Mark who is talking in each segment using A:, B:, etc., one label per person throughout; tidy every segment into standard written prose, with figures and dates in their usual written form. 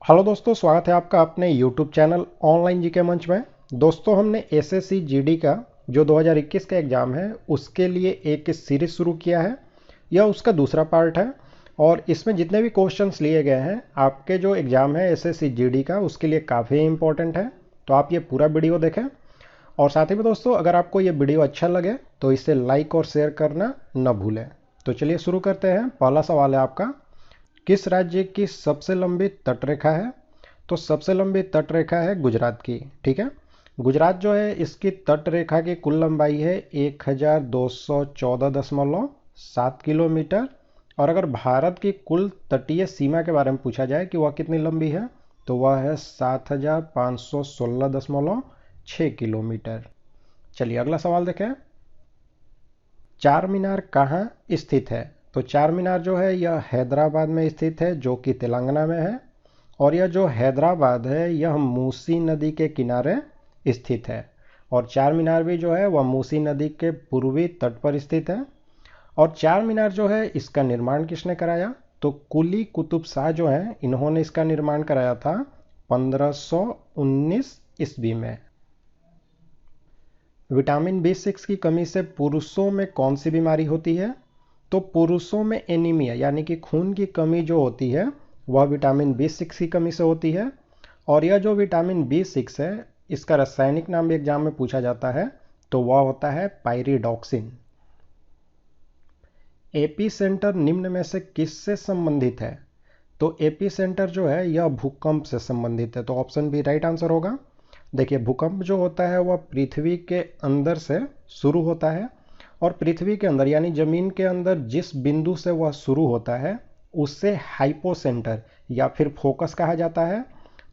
A: Hello दोस्तों, स्वागत है आपका अपने YouTube चैनल ऑनलाइन जीके मंच में। दोस्तों, हमने एसएससी जीडी का जो 2021 का एग्ज़ाम है उसके लिए एक सीरीज शुरू किया है। यह उसका दूसरा पार्ट है और इसमें जितने भी क्वेश्चंस लिए गए हैं आपके जो एग्ज़ाम है एसएससी जीडी का उसके लिए काफ़ी इंपॉर्टेंट है। तो आप ये पूरा वीडियो देखें और साथ ही में दोस्तों, अगर आपको ये वीडियो अच्छा लगे तो इसे लाइक और शेयर करना न भूलें। तो चलिए शुरू करते हैं। पहला सवाल है आपका, किस राज्य की सबसे लंबी तटरेखा है? तो सबसे लंबी तटरेखा है गुजरात की। ठीक है, गुजरात जो है इसकी तटरेखा की कुल लंबाई है 1214.7 किलोमीटर। और अगर भारत की कुल तटीय सीमा के बारे में पूछा जाए कि वह कितनी लंबी है तो वह है 7516.6 किलोमीटर। चलिए अगला सवाल देखें। चार मीनार कहाँ स्थित है? तो चार मीनार जो है यह हैदराबाद में स्थित है जो कि तेलंगाना में है। और यह जो हैदराबाद है यह मूसी नदी के किनारे स्थित है। और चार मीनार भी जो है वह मूसी नदी के पूर्वी तट पर स्थित है। और चार मीनार जो है इसका निर्माण किसने कराया? तो कुली कुतुब शाह जो है इन्होंने इसका निर्माण कराया था 1519 ईस्वी में। विटामिन B6 की कमी से पुरुषों में कौन सी बीमारी होती है? तो पुरुषों में एनीमिया यानी कि खून की कमी जो होती है वह विटामिन B6 की कमी से होती है। और यह जो विटामिन B6 है इसका रासायनिक नाम भी एग्जाम में पूछा जाता है, तो वह होता है पायरिडॉक्सिन। एपी सेंटर निम्न में से किससे संबंधित है? तो एपी सेंटर जो है यह भूकंप से संबंधित है, तो ऑप्शन बी राइट आंसर होगा। देखिए, भूकंप जो होता है वह पृथ्वी के अंदर से शुरू होता है और पृथ्वी के अंदर यानी जमीन के अंदर जिस बिंदु से वह शुरू होता है उससे हाइपोसेंटर या फिर फोकस कहा जाता है।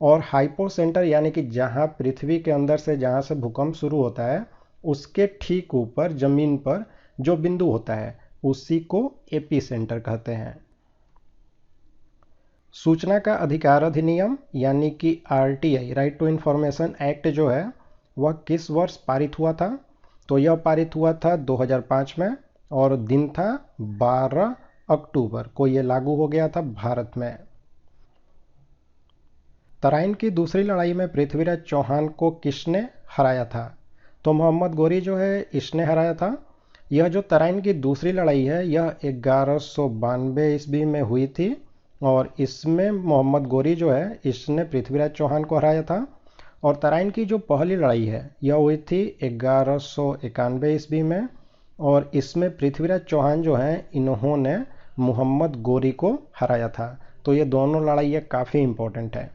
A: और हाइपोसेंटर यानी कि जहां पृथ्वी के अंदर से जहां से भूकंप शुरू होता है उसके ठीक ऊपर जमीन पर जो बिंदु होता है उसी को एपी सेंटर कहते हैं। सूचना का अधिकार अधिनियम यानी कि RTI right to information act जो है वह किस वर्ष पारित हुआ था? तो यह पारित हुआ था 2005 में और दिन था 12 अक्टूबर को यह लागू हो गया था भारत में। तराइन की दूसरी लड़ाई में पृथ्वीराज चौहान को किसने हराया था? तो मोहम्मद गोरी जो है इसने हराया था। यह जो तराइन की दूसरी लड़ाई है यह 1192 ईस्वी में हुई थी और इसमें मोहम्मद गोरी जो है इसने पृथ्वीराज चौहान को हराया था। और तराइन की जो पहली लड़ाई है यह हुई थी 1191 ईस्वी में और इसमें पृथ्वीराज चौहान जो हैं इन्होंने मोहम्मद गोरी को हराया था। तो ये दोनों लड़ाइयाँ काफ़ी इंपॉर्टेंट है।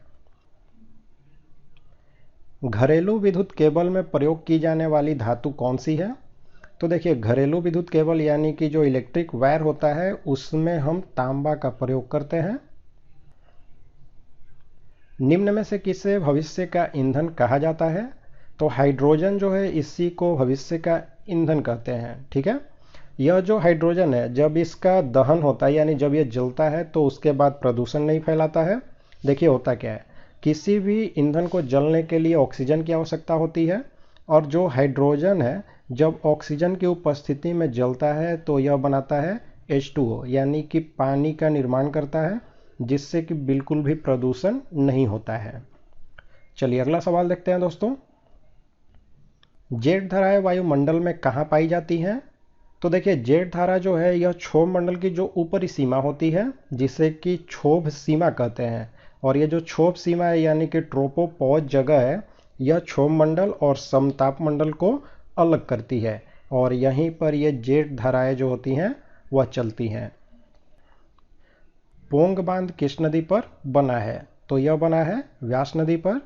A: घरेलू विद्युत केबल में प्रयोग की जाने वाली धातु कौन सी है? तो देखिए, घरेलू विद्युत केबल यानी कि जो इलेक्ट्रिक वायर होता है उसमें हम तांबा का प्रयोग करते हैं। निम्न में से किसे भविष्य का ईंधन कहा जाता है? तो हाइड्रोजन जो है इसी को भविष्य का ईंधन कहते हैं। ठीक है, यह जो हाइड्रोजन है जब इसका दहन होता है यानी जब यह जलता है तो उसके बाद प्रदूषण नहीं फैलाता है। देखिए होता क्या है, किसी भी ईंधन को जलने के लिए ऑक्सीजन की आवश्यकता होती है और जो हाइड्रोजन है जब ऑक्सीजन की उपस्थिति में जलता है तो यह बनाता है H2O यानी कि पानी का निर्माण करता है जिससे कि बिल्कुल भी प्रदूषण नहीं होता है। चलिए अगला सवाल देखते हैं दोस्तों। जेट धाराएं वायुमंडल में कहाँ पाई जाती हैं? तो देखिए, जेट धारा जो है यह क्षोभ मंडल की जो ऊपरी सीमा होती है जिसे कि क्षोभ सीमा कहते हैं। और ये जो क्षोभ सीमा है यानी कि ट्रोपोपॉज जगह है यह क्षोभ मंडल और समताप मंडल को अलग करती है और यहीं पर ये जेट धाराएं जो होती हैं वह चलती हैं। पोंग बांध किस नदी पर बना है? तो यह बना है व्यास नदी पर।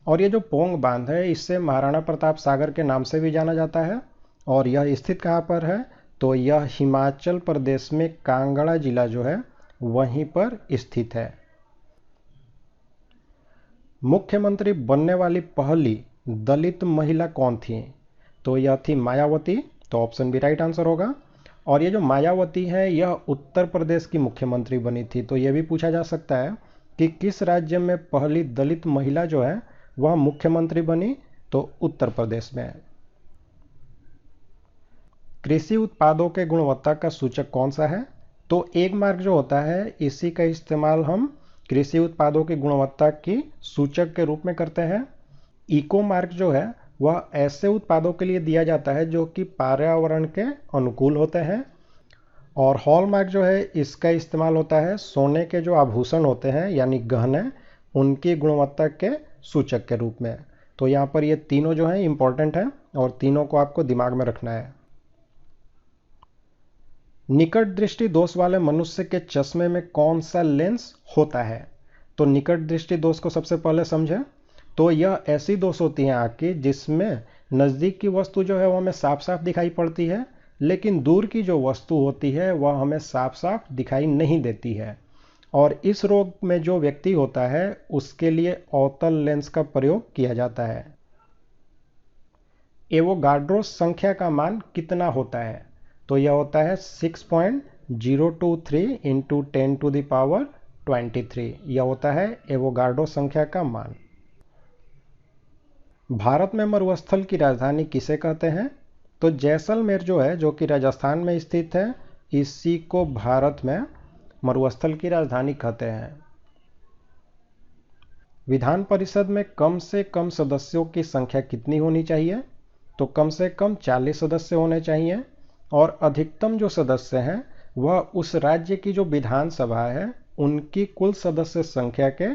A: और ये जो पोंग बांध है इससे महाराणा प्रताप सागर के नाम से भी जाना जाता है। और यह स्थित कहाँ पर है? तो यह हिमाचल प्रदेश में कांगड़ा जिला जो है वहीं पर स्थित है। मुख्यमंत्री बनने वाली पहली दलित महिला कौन थी? तो यह थी मायावती, तो ऑप्शन बी राइट आंसर होगा। और ये जो मायावती है यह उत्तर प्रदेश की मुख्यमंत्री बनी थी। तो यह भी पूछा जा सकता है कि किस राज्य में पहली दलित महिला जो है वह मुख्यमंत्री बनी? तो उत्तर प्रदेश में। कृषि उत्पादों के गुणवत्ता का सूचक कौन सा है? तो एक मार्क जो होता है इसी का इस्तेमाल हम कृषि उत्पादों की गुणवत्ता की सूचक के रूप में करते हैं। इको मार्क जो है वह ऐसे उत्पादों के लिए दिया जाता है जो कि पर्यावरण के अनुकूल होते हैं। और हॉलमार्क जो है इसका इस्तेमाल होता है सोने के जो आभूषण होते हैं यानी गहने, उनकी गुणवत्ता के सूचक के रूप में। तो यहाँ पर ये तीनों जो है इंपॉर्टेंट है और तीनों को आपको दिमाग में रखना है। निकट दृष्टि दोष वाले मनुष्य के चश्मे में कौन सा लेंस होता है? तो निकट दृष्टि दोष को सबसे पहले समझें। तो यह ऐसी दोष होती है आँख की जिसमें नज़दीक की वस्तु जो है वो हमें साफ साफ दिखाई पड़ती है, लेकिन दूर की जो वस्तु होती है वह हमें साफ साफ दिखाई नहीं देती है। और इस रोग में जो व्यक्ति होता है उसके लिए अवतल लेंस का प्रयोग किया जाता है। एवोगाड्रो संख्या का मान कितना होता है? तो यह होता है 6.023 इंटू 10⁻23। यह होता है एवोगाड्रो संख्या का मान। भारत में मरुस्थल की राजधानी किसे कहते हैं? तो जैसलमेर जो है, जो कि राजस्थान में स्थित है, इसी को भारत में मरुस्थल की राजधानी कहते हैं। विधान परिषद में कम से कम सदस्यों की संख्या कितनी होनी चाहिए? तो कम से कम 40 सदस्य होने चाहिए। और अधिकतम जो सदस्य हैं वह उस राज्य की जो विधानसभा है उनकी कुल सदस्य संख्या के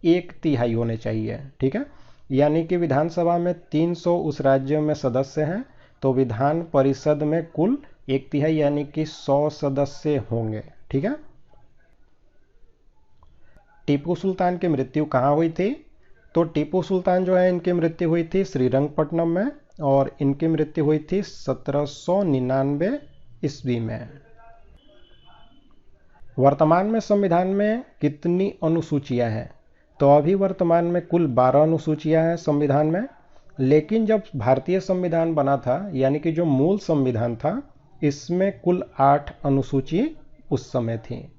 A: 1/3 होने चाहिए। ठीक है, यानी कि विधानसभा में 300 उस राज्य में सदस्य हैं, तो विधान परिषद में कुल 1/3 यानी कि 100 सदस्य होंगे। ठीक है। टीपू सुल्तान की मृत्यु कहाँ हुई थी? तो टीपू सुल्तान जो है इनकी मृत्यु हुई थी श्रीरंगपट्टनम में, और इनकी मृत्यु हुई थी 1799 ईस्वी में। वर्तमान में संविधान में कितनी अनुसूचियां हैं? तो अभी वर्तमान में कुल 12 अनुसूचियां हैं संविधान में, लेकिन जब भारतीय संविधान बना था यानी कि जो मूल संविधान था, इसमें कुल 8 अनुसूची उस समय थी।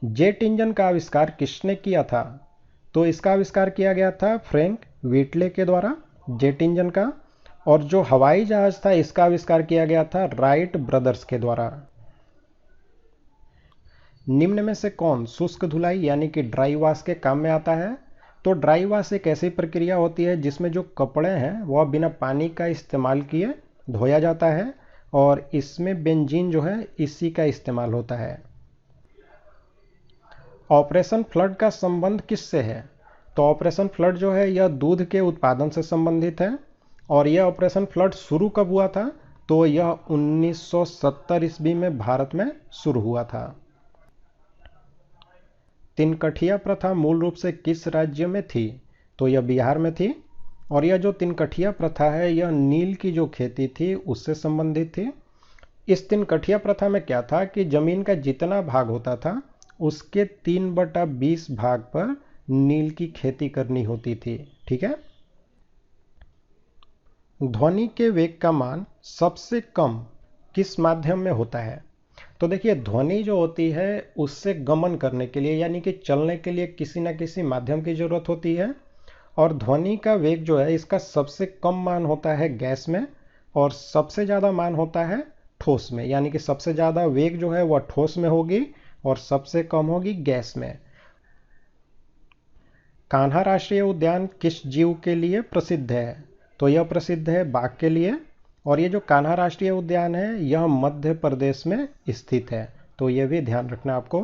A: जेट इंजन का आविष्कार किसने किया था? तो इसका आविष्कार किया गया था फ्रैंक व्हिटले के द्वारा, जेट इंजन का। और जो हवाई जहाज था इसका आविष्कार किया गया था राइट ब्रदर्स के द्वारा। निम्न में से कौन शुष्क धुलाई यानी कि ड्राई वॉश के काम में आता है? तो ड्राई वॉश एक ऐसी प्रक्रिया होती है जिसमें जो कपड़े हैं वह बिना पानी का इस्तेमाल किए धोया जाता है, और इसमें बेंजीन जो है इसी का इस्तेमाल होता है। ऑपरेशन फ्लड का संबंध किससे है? तो ऑपरेशन फ्लड जो है यह दूध के उत्पादन से संबंधित है। और यह ऑपरेशन फ्लड शुरू कब हुआ था? तो यह 1970 ईस्वी में भारत में शुरू हुआ था। तिनकठिया प्रथा मूल रूप से किस राज्य में थी? तो यह बिहार में थी। और यह जो तिनकठिया प्रथा है यह नील की जो खेती थी उससे संबंधित थी। इस तिनकठिया प्रथा में क्या था कि जमीन का जितना भाग होता था उसके 3/20 भाग पर नील की खेती करनी होती थी। ठीक है। ध्वनि के वेग का मान सबसे कम किस माध्यम में होता है? तो देखिए, ध्वनि जो होती है उससे गमन करने के लिए यानी कि चलने के लिए किसी न किसी माध्यम की जरूरत होती है। और ध्वनि का वेग जो है इसका सबसे कम मान होता है गैस में, और सबसे ज़्यादा मान होता है ठोस में, यानी कि सबसे ज़्यादा वेग जो है वह ठोस में होगी और सबसे कम होगी गैस में। कान्हा राष्ट्रीय उद्यान किस जीव के लिए प्रसिद्ध है? तो यह प्रसिद्ध है बाघ के लिए। और ये जो कान्हा राष्ट्रीय उद्यान है यह मध्य प्रदेश में स्थित है, तो यह भी ध्यान रखना आपको।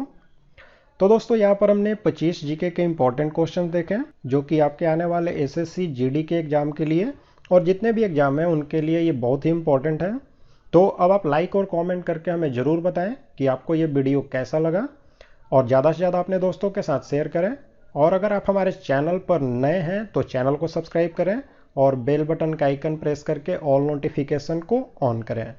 A: तो दोस्तों, यहाँ पर हमने 25 जीके के इंपॉर्टेंट क्वेश्चन देखे जो कि आपके आने वाले एसएससी जीडी के एग्जाम के लिए और जितने भी एग्जाम हैं उनके लिए ये बहुत ही इंपॉर्टेंट है। तो अब आप लाइक और कमेंट करके हमें ज़रूर बताएं कि आपको ये वीडियो कैसा लगा, और ज़्यादा से ज़्यादा अपने दोस्तों के साथ शेयर करें। और अगर आप हमारे चैनल पर नए हैं तो चैनल को सब्सक्राइब करें और बेल बटन का आइकन प्रेस करके ऑल नोटिफिकेशन को ऑन करें।